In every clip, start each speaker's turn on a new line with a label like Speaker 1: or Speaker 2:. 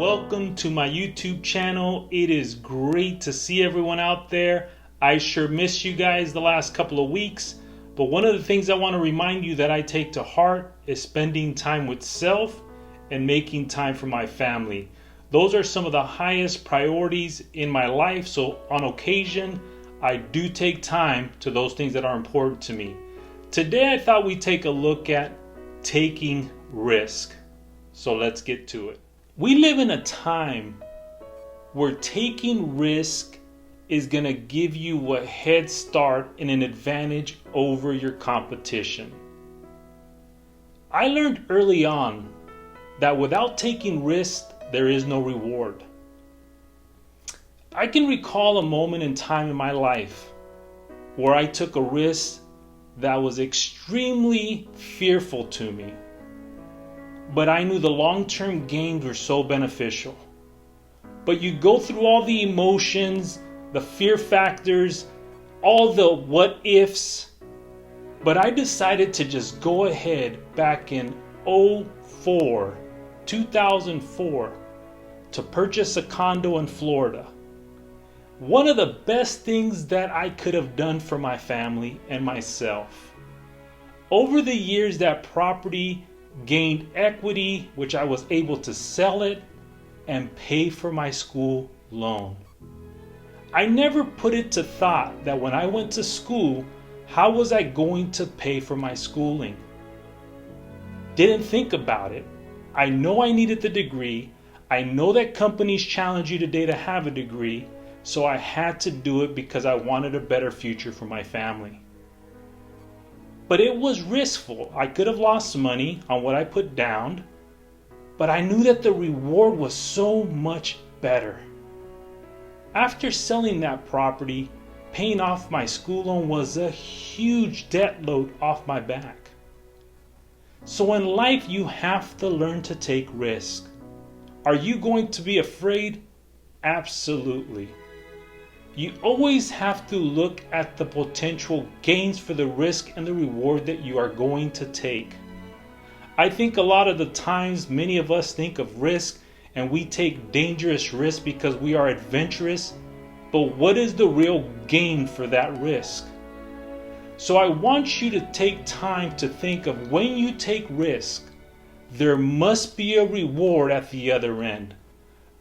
Speaker 1: welcome to my YouTube channel. It is great to see everyone out there. I sure miss you guys the last couple of weeks, but one of the things I want to remind you that I take to heart is spending time with self and making time for my family. Those are some of the highest priorities in my life, so on occasion, I do take time to those things that are important to me. Today I thought we'd take a look at taking risk. So let's get to it. We live in a time where taking risk is going to give you a head start and an advantage over your competition. I learned early on that without taking risk, there is no reward. I can recall a moment in time in my life where I took a risk that was extremely fearful to me. But I knew the long-term gains were so beneficial. But you go through all the emotions, the fear factors, all the what ifs. But I decided to just go ahead back in 2004, to purchase a condo in Florida. One of the best things that I could have done for my family and myself. Over the years, that property gained equity, which I was able to sell it and pay for my school loan. I never put it to thought that when I went to school, how was I going to pay for my schooling? Didn't think about it. I know I needed the degree. I know that companies challenge you today to have a degree, so I had to do it because I wanted a better future for my family. But it was riskful. I could have lost money on what I put down, but I knew that the reward was so much better. After selling that property, paying off my school loan was a huge debt load off my back. So in life, you have to learn to take risk. Are you going to be afraid? Absolutely. You always have to look at the potential gains for the risk and the reward that you are going to take. I think a lot of the times many of us think of risk and we take dangerous risks because we are adventurous, but what is the real gain for that risk? So I want you to take time to think of when you take risk, there must be a reward at the other end.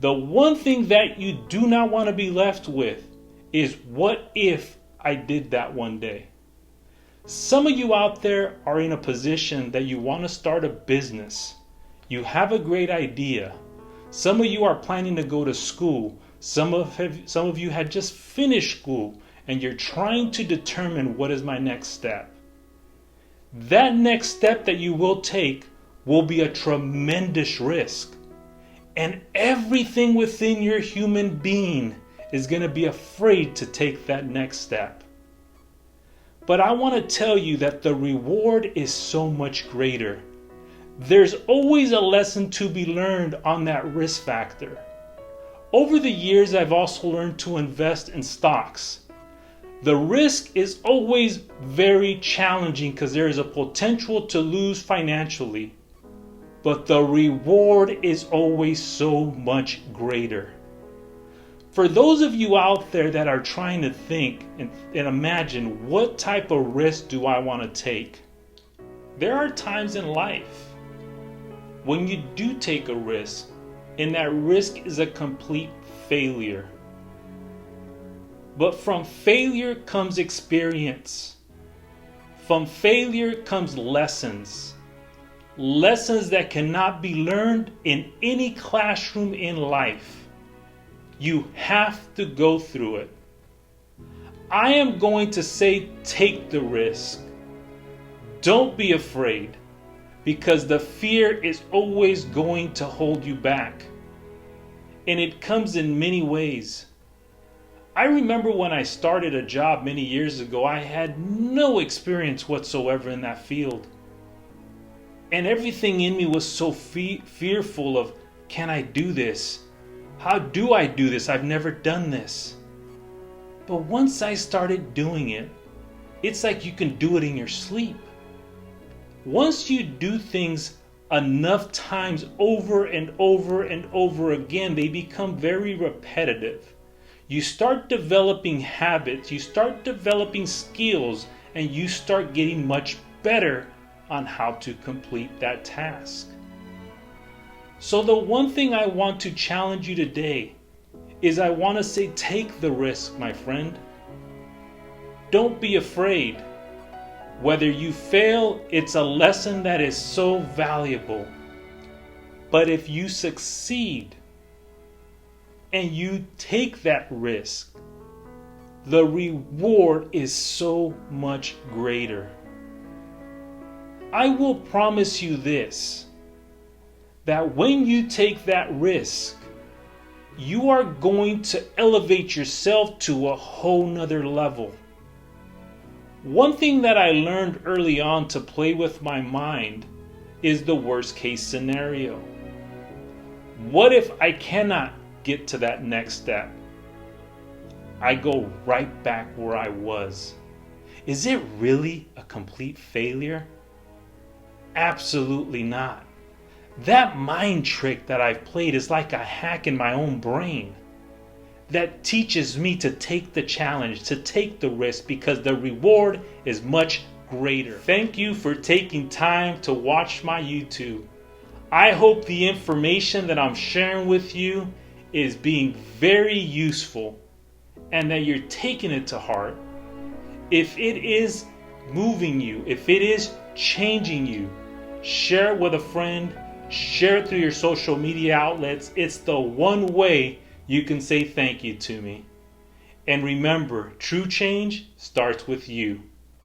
Speaker 1: The one thing that you do not want to be left with is, what if I did that one day? Some of you out there are in a position that you want to start a business. You have a great idea. Some of you are planning to go to school. Some of you had just finished school and you're trying to determine, what is my next step? That next step that you will take will be a tremendous risk. And everything within your human being is going to be afraid to take that next step. But I want to tell you that the reward is so much greater. There's always a lesson to be learned on that risk factor. Over the years, I've also learned to invest in stocks. The risk is always very challenging because there is a potential to lose financially. But the reward is always so much greater. For those of you out there that are trying to think and imagine, what type of risk do I want to take? There are times in life when you do take a risk and that risk is a complete failure. But from failure comes experience. From failure comes lessons. Lessons that cannot be learned in any classroom in life. You have to go through it. I am going to say, take the risk. Don't be afraid, because the fear is always going to hold you back. And it comes in many ways. I remember when I started a job many years ago, I had no experience whatsoever in that field. And everything in me was so fearful of, can I do this? How do I do this? I've never done this. But once I started doing it, it's like you can do it in your sleep. Once you do things enough times over and over and over again, they become very repetitive. You start developing habits, you start developing skills, and you start getting much better on how to complete that task. So the one thing I want to challenge you today is I want to say, take the risk, my friend. Don't be afraid. Whether you fail, it's a lesson that is so valuable. But if you succeed and you take that risk, the reward is so much greater. I will promise you this, that when you take that risk, you are going to elevate yourself to a whole nother level. One thing that I learned early on to play with my mind is the worst case scenario. What if I cannot get to that next step? I go right back where I was. Is it really a complete failure? Absolutely not. That mind trick that I've played is like a hack in my own brain that teaches me to take the challenge, to take the risk, because the reward is much greater. Thank you for taking time to watch my YouTube. I hope the information that I'm sharing with you is being very useful and that you're taking it to heart. If it is moving you, if it is changing you, share it with a friend, share it through your social media outlets. It's the one way you can say thank you to me. And remember, true change starts with you.